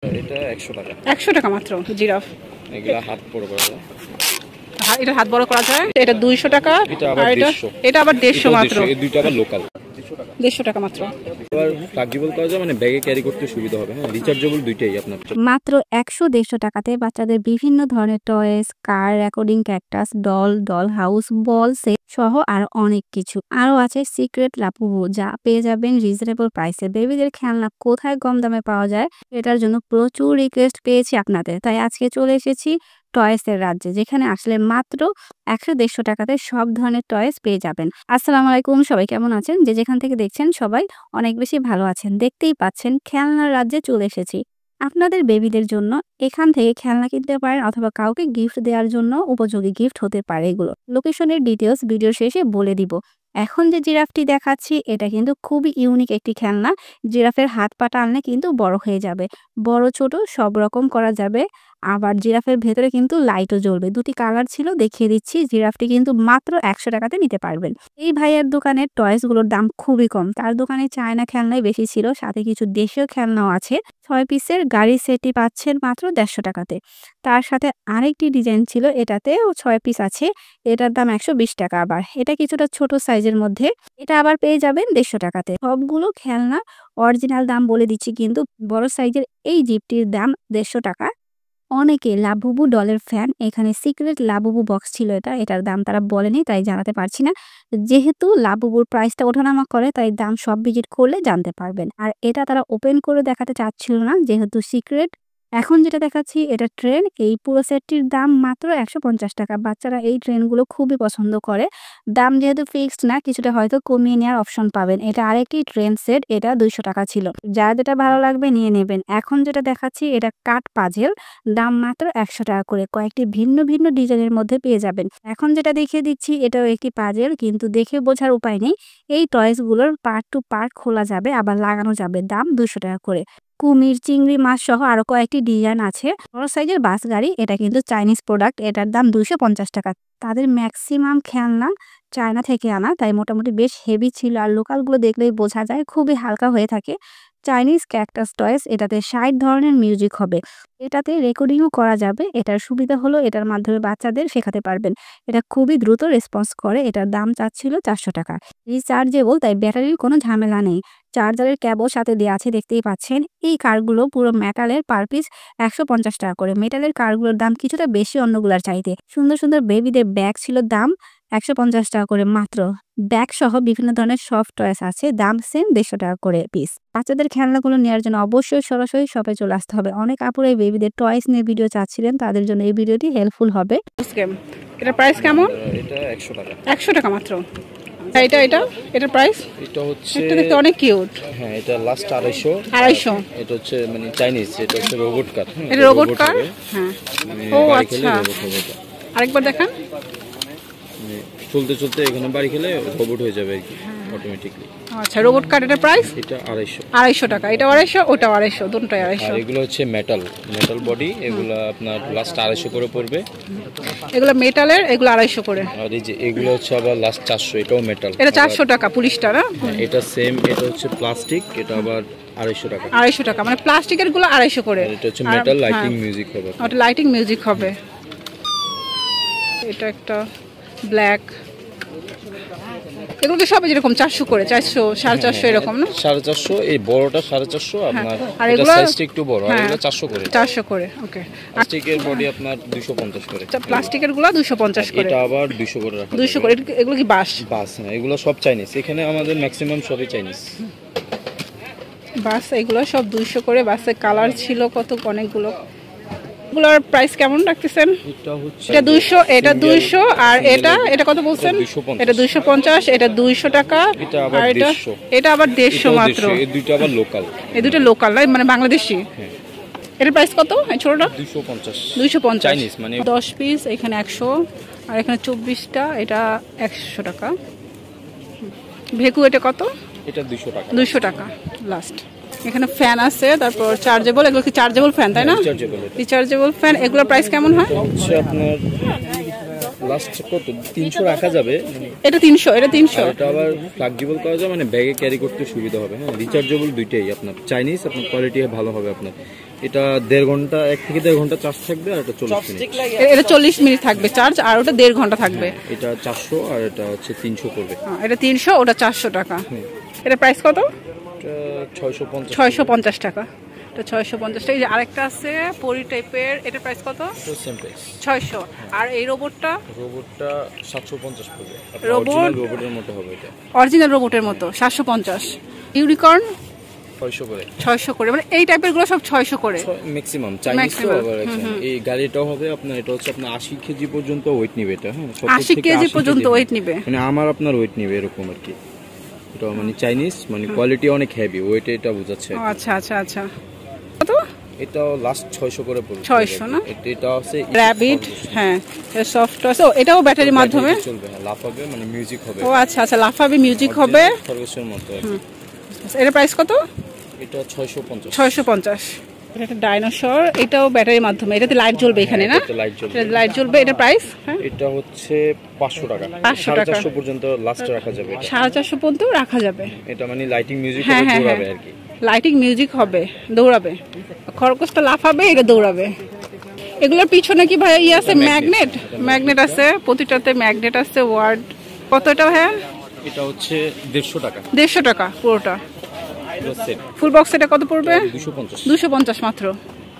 এটা 100 টাকা। 100 টাকা মাত্র জিরাফ। এগুলা হাত বড় করা যায়। এটা হাত বড় করা যায়। এটা 200 টাকা। এটা আবার 150। এটা আবার 150 মাত্র। এই দুইটা আবার লোকাল। 150 টাকা মাত্র। আবার ফ্লেক্সিবল করা যায়, মানে ব্যাগে ক্যারি করতে সুবিধা হবে। হ্যাঁ, রিচার্জেবল দুইটাই আপনার। মাত্র 100-150 টাকাতে বাচ্চাদের বিভিন্ন ধরনের টয়েস, কার, রেকর্ডিং ক্যাকটাস, ডল হাউস, বল সেট সহ আর অনেক কিছু। আরও আছে সিক্রেট লাপুবু, যা পেয়ে যাবেন রিজনেবল প্রাইসে। বেবিদের খেলনা কোথায় কম দামে পাওয়া যায়, এটার জন্য প্রচুর রিকোয়েস্ট পেয়েছি আপনাদের, তাই আজকে চলে এসেছি টয়েসের রাজ্যে, যেখানে আসলে মাত্র 100-150 টাকাতে সব ধরনের টয়েস পেয়ে যাবেন। আসসালামু আলাইকুম, সবাই কেমন আছেন? যে যেখান থেকে দেখছেন সবাই অনেক বেশি ভালো আছেন। দেখতেই পাচ্ছেন খেলনার রাজ্যে চলে এসেছি। আপনাদের বেবিদের জন্য এখান থেকে খেলনা কিনতে পারেন, অথবা কাউকে গিফট দেওয়ার জন্য উপযোগী গিফট হতে পারে এগুলো। লোকেশনের ডিটেলস ভিডিও শেষে বলে দিব। এখন যে জিরাফটি দেখাচ্ছি এটা কিন্তু খুবই ইউনিক একটি খেলনা। জিরাফের হাত পা টানলে কিন্তু বড় হয়ে যাবে, বড় ছোট সব রকম করা যাবে। আবার জিরাফের ভেতরে কিন্তু লাইটও জ্বলবে। দুটি কালার ছিল, দেখিয়ে দিচ্ছি। জিরাফটি কিন্তু মাত্র 100 টাকাতে নিতে পারবেন। এই ভাইয়ের দোকানের টয়েসগুলোর দাম খুবই কম। তার দোকানে চায়না খেলনাই বেশি ছিল, সাথে কিছু দেশীয় খেলনাও আছে। 6 পিসের গাড়ি সেটটি পাচ্ছেন মাত্র 150 টাকাতে। তার সাথে আরেকটি ডিজাইন ছিল, এটাতেও 6 পিস আছে, এটার দাম 120 টাকা। আবার এটা কিছুটা ছোট সাইজের মধ্যে, এটা আবার পেয়ে যাবেন 150 টাকাতে। সবগুলো খেলনা অরিজিনাল দাম বলে দিচ্ছি, কিন্তু বড় সাইজের এই জিপটির দাম 150 টাকা। অনেকে লাবুবু ডলের ফ্যান, এখানে সিক্রেট লাবুবু বক্স ছিল, এটার দাম তারা বলেনি, তাই জানাতে পারছি না। যেহেতু লাবুবুর প্রাইসটা ওঠানামা করে, তাই দাম সব ভিজিট করলে জানতে পারবেন। আর এটা তারা ওপেন করে দেখাতে চাচ্ছিল না, যেহেতু সিক্রেট। এখন যেটা দেখাচ্ছি এটা ট্রেন। এই পুরো সেটটির দাম মাত্র 150 টাকা। বাচ্চারা এই ট্রেনগুলো খুবই পছন্দ করে। দাম যেহেতু ফিক্সড না, কিছুটা হয়তো কমিয়ে নেওয়ার অপশন পাবেন। এটা আরেকটি ট্রেন সেট, এটা 200 টাকা ছিল। যার যেটা ভালো লাগবে নিয়ে নেবেন। এখন যেটা দেখাচ্ছি এটা কাঠ পাজেল, দাম মাত্র 100 টাকা করে। কয়েকটি ভিন্ন ভিন্ন ডিজাইনের মধ্যে পেয়ে যাবেন। এখন যেটা দেখিয়ে দিচ্ছি এটাও একটি পাজেল, কিন্তু দেখে বোঝার উপায় নেই। এই টয়েসগুলোর পার্ট টু পার্ট খোলা যাবে, আবার লাগানো যাবে। দাম 200 টাকা করে। কুমির, চিংড়ি মাছ সহ আরো কয়েকটি ডিজাইন আছে। বড় সাইজের বাস গাড়ি, এটা কিন্তু চাইনিজ প্রোডাক্ট, এটার দাম 250 টাকা। তাদের ম্যাক্সিমাম খেলনা চায়না থেকে আনা, তাই মোটামুটি বেশ হেভি ছিল। আর লোকালগুলো দেখলেই বোঝা যায় খুবই হালকা হয়ে থাকে। চাইনিজ ক্যাকটাস টয়েস, এটাতে 60 ধরনের মিউজিক হবে, এটাতে রেকর্ডিংও করা যাবে। এটার সুবিধা হলো এটার মাধ্যমে বাচ্চাদের শেখাতে পারবেন। এটা খুবই দ্রুত রেসপন্স করে। এটার দাম চাচ্ছিল 400 টাকা। রিচার্জেবল, তাই ব্যাটারির কোনো ঝামেলা নেই। চার্জারের ক্যাবও সাথে দেওয়া আছে, দেখতেই পাচ্ছেন। এই কারগুলো পুরো মেটালের, পার পিস 150 টাকা করে। মেটালের কারগুলোর দাম কিছুটা বেশি অন্যগুলার চাইতে। সুন্দর সুন্দর বেবিদের ব্যাগ ছিল, দাম 150 টাকা করে মাত্র। ব্যাগ সহ বিভিন্ন ধরনের সফট টয়েস আছে, দাম সেম 150 টাকা করে পিস। বাচ্চাদের খেলনাগুলো নেওয়ার জন্য অবশ্যই সরাসরি শপে চলে আসতে হবে। অনেক আপুরা এই বেবিদের টয়েস নিয়ে ভিডিও চাচ্ছিলেন, তাদের জন্য এই ভিডিওটি হেল্পফুল হবে। এটা প্রাইস কেমন? এটা 100 টাকা। 100 টাকা মাত্র। এটার প্রাইস? এটা হচ্ছে, এটা দেখতে অনেক কিউট। হ্যাঁ, এটা লাস্ট 250। এটা হচ্ছে মানে চাইনিজ, এটা হচ্ছে রোবট কার। এটা রোবট কার, হ্যাঁ। ও আচ্ছা, আরেকবার দেখান। চলতে চলতে এখানে বাড়ি খেলে রোবট হয়ে যাবে আর কি, অটোমেটিকলি। আচ্ছা, রোবট কার, এটার প্রাইস? এটা 250। 250 টাকা। এটা 250, ওটা 250, দুটোই 250। আর এগুলো হচ্ছে মেটাল বডি, এগুলো আপনার লাস্ট 250 করে পড়বে। এগুলো মেটালের, এগুলো 250 করে। আর এই যে এগুলো হচ্ছে আবার লাস্ট 400, এটাও মেটাল। এটা 400 টাকা পুলিশটা না? এটা সেম, এটা হচ্ছে প্লাস্টিক, এটা আবার 250 টাকা। 250 টাকা, মানে প্লাস্টিকের গুলো 250 করে। এটা হচ্ছে মেটাল, লাইটিং মিউজিক হবে। ওটা লাইটিং মিউজিক হবে। এটা একটা ব্ল্যাক। এগুলো সব যেরকম 400 করে, 400, 450 এরকম না? 450, এই বড়টা 450 আপনার। আর এটা এগুলো সাইজটা একটু বড়, আর এগুলো 400 করে। 400 করে, ওকে। প্লাস্টিকের বডি আপনার 250 করে। প্লাস্টিকের গুলো 250 করে। এটা আবার 200 করে রাখা। 200 করে। এগুলো কি বাস? বাস না, এগুলো সব চাইনিজ। এখানে আমাদের ম্যাক্সিমাম সবই চাইনিজ বাস। এগুলো সব 200 করে। বাসের কালার ছিল কত, অনেকগুলো। এগুলোর প্রাইস কেমন রাখতেছেন? এটা 200, এটা 200, আর এটা কত বলছেন? এটা 250, এটা 200 টাকা। আর এটা আবার 150 মাত্র। এই দুটো আবার লোকাল। এই দুটো লোকাল না, মানে বাংলাদেশি। এটার প্রাইস কত? এই ছোটটা 250 চাইনিজ, মানে 10 পিস। এখানে 100, আর এখানে 24টা, এটা 100 টাকা। ভেকু এটা কত? এটা 200 টাকা। 200 টাকা লাস্ট। এখানে ফ্যান আছে, তারপর চার্জেবল। এগুলো কি চার্জেবল ফ্যান, তাই না? Rechargeable fan. এগুলোর প্রাইস কেমন হয়? হচ্ছে আপনার লাস্ট কত 300 রাখা যাবে। এটা 300, এটা 300। এটা আবার ফ্লেক্সিবল করা যায়, মানে ব্যাগে ক্যারি করতে সুবিধা হবে। হ্যাঁ, রিচার্জেবল দুইটাই আপনার। চাইনিজ, আপনার কোয়ালিটি ভালো হবে আপনার। এটা 1.5 ঘন্টা, 1 থেকে 1.5 ঘন্টা চার্জ থাকবে, আর এটা 40 মিনিট। এটা 40 মিনিট থাকবে চার্জ, আর ওটা 1.5 ঘন্টা থাকবে। এটা 400 আর এটা হচ্ছে 300 করবে। এটা 300, ওটা 400 টাকা। এটা প্রাইস কত? এটা 650 টাকা। এটা 650 টাকা। এই যে আরেকটা আছে পরি টাইপের, এটা প্রাইস কত? Same price 600। আর এই রোবটটা 750 পড়বে। রোবটের মতো হবে এটা, অরিজিনাল রোবটের মতো 750। ইউনিকর্ন 600 করে। 600 করে, মানে এই টাইপের গুলো সব 600 করে ম্যাক্সিমাম। চাইনিজ তো আবার এই গাড়িটাও হবে আপনার, এটা হচ্ছে আপনার 80 কেজি পর্যন্ত ওয়েট নিবে এটা। হ্যাঁ, 80 কেজি পর্যন্ত ওয়েট নিবে, মানে আমার আপনার ওয়েট নিবে এরকম আর কি। এটা মানে চাইনিজ, মানে কোয়ালিটি অনেক হেভি, ওয়েট এটা বোঝাচ্ছে। আচ্ছা আচ্ছা আচ্ছা। কত? এটাও লাস্ট 600 করে পড়বে। 600 না? এটা আছে র‍্যাবিট। হ্যাঁ, এটা সফট আছে। ও, এটাও ব্যাটারির মাধ্যমে চলবে। হ্যাঁ, লাফাবে, মানে মিউজিক হবে। ও আচ্ছা আচ্ছা, লাফাবে, মিউজিক হবে। খরগোশের মতো। এর প্রাইস কত? এটা 650। 650। এটা একটা ডাইনোসর, এটাও ব্যাটারির মাধ্যমে। এটাতে লাইট জ্বলবে এখানে না? এটা লাইট জ্বলবে। এটা লাইট জ্বলবে। এটা প্রাইস? হ্যাঁ, এটা হচ্ছে 500 টাকা। 500 টাকা। 450 পর্যন্ত লাস্ট রাখা যাবে। 450 পর্যন্ত রাখা যাবে। এটা মানে লাইটিং মিউজিক হ্যাঁ, হবে, হ্যাঁ, দৌড়াবে হ্যাঁ। আর কি। লাইটিং মিউজিক হবে, দৌড়াবে। খরগোশটা লাফাবে, এটা দৌড়াবে। এগুলোর পিছনে কি ভাই ই আছে? ম্যাগনেট। ম্যাগনেট আছে, প্রতিটাতে ম্যাগনেট আছে। ওয়ার্ড কত এটা? হ্যাঁ, এটা হচ্ছে 150 টাকা। 150 টাকা পুরোটা। এটা সেট। ফুল বক্স এটা কত পড়বে? 250। 250 মাত্র।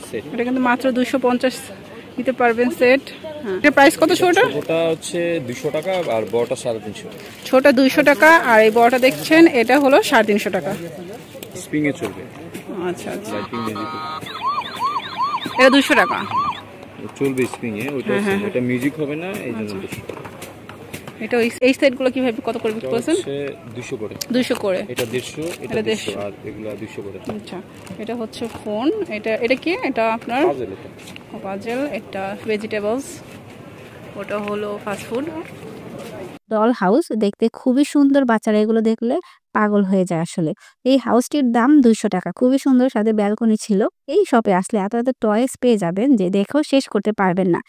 সেট। এটা কিন্তু মাত্র 250 নিতে পারবেন সেট। হ্যাঁ, এটা প্রাইস কত ছোটটা? ওটা হচ্ছে 200 টাকা আর বড়টা 350। ছোটটা 200 টাকা, আর এই বড়টা দেখছেন এটা হলো 350 টাকা। স্প্রিং এ চলবে। আচ্ছা আচ্ছা। লাইটিং মিউজিক এটা 200 টাকা চলবে স্প্রিং এ। ওটা মিউজিক হবে না, এই জন্য 200। এটা এই সেটগুলো কিভাবে কত করে বিক্রি করছেন? 200 করে। 200 করে। এটা 150, এটা 150 আর এগুলা 200 করে। আচ্ছা, এটা হচ্ছে ফোন। এটা কি? এটা আপনার পাজল। এটা পাজল। এটা ভেজিটেবলস, ওটা হলো ফাস্ট ফুড। ডল হাউস দেখতে খুবই সুন্দর, বাচ্চারা এগুলো দেখলে পাগল হয়ে যায় আসলে। এই হাউসটির দাম 200 টাকা। খুবই সুন্দর, সাথে ব্যালকনি ছিল। এই শপে আসলে এত এত টয়েস পেয়ে যাবেন যে দেখেও শেষ করতে পারবেন না।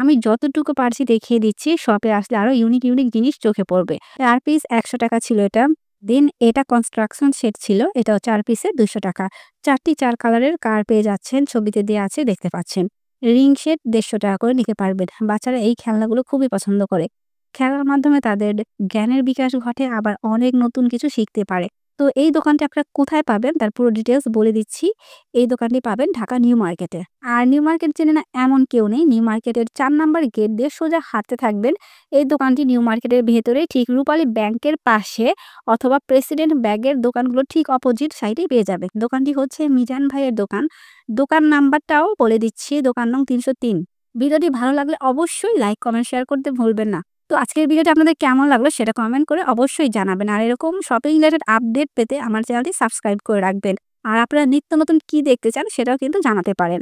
আমি যতটুকু পারছি দেখিয়ে দিচ্ছি, শপে আসলে আরো ইউনিক ইউনিক জিনিস চোখে পড়বে। 4 পিস 100 টাকা ছিল এটা। দেন এটা কনস্ট্রাকশন সেট ছিল, এটাও 4 পিসে 200 টাকা। 4টি 4 কালারের কার পেয়ে যাচ্ছেন, ছবিতে দেওয়া আছে, দেখতে পাচ্ছেন। রিং সেট 150 টাকা করে নিতে পারবেন। বাচ্চারা এই খেলনাগুলো খুবই পছন্দ করে। খেলার মাধ্যমে তাদের জ্ঞানের বিকাশ ঘটে, আবার অনেক নতুন কিছু শিখতে পারে। তো এই দোকানটি আপনারা কোথায় পাবেন তার পুরো ডিটেলস বলে দিচ্ছি। এই দোকানটি পাবেন ঢাকা নিউ মার্কেটে। আর নিউ মার্কেট চেনে না এমন কেউ নেই। নিউ মার্কেটের 4 নাম্বার গেট দিয়ে সোজা হাঁটতে থাকবেন। এই দোকানটি নিউ মার্কেটের ভেতরে, ঠিক রূপালী ব্যাংকের পাশে, অথবা প্রেসিডেন্ট ব্যাগের দোকানগুলো ঠিক অপোজিট সাইডে পেয়ে যাবেন। দোকানটি হচ্ছে মিজান ভাইয়ের দোকান। দোকান নাম্বারটাও বলে দিচ্ছি, দোকান নং 303। ভিডিওটি ভালো লাগলে অবশ্যই লাইক, কমেন্ট, শেয়ার করতে ভুলবেন না। তো আজকের ভিডিওটা আপনাদের কেমন লাগলো সেটা কমেন্ট করে অবশ্যই জানাবেন। আর এরকম শপিং রিলেটেড আপডেট পেতে আমার চ্যানেলটি সাবস্ক্রাইব করে রাখবেন। আর আপনারা নিত্য নতুন কি দেখতে চান সেটাও কিন্তু জানাতে পারেন।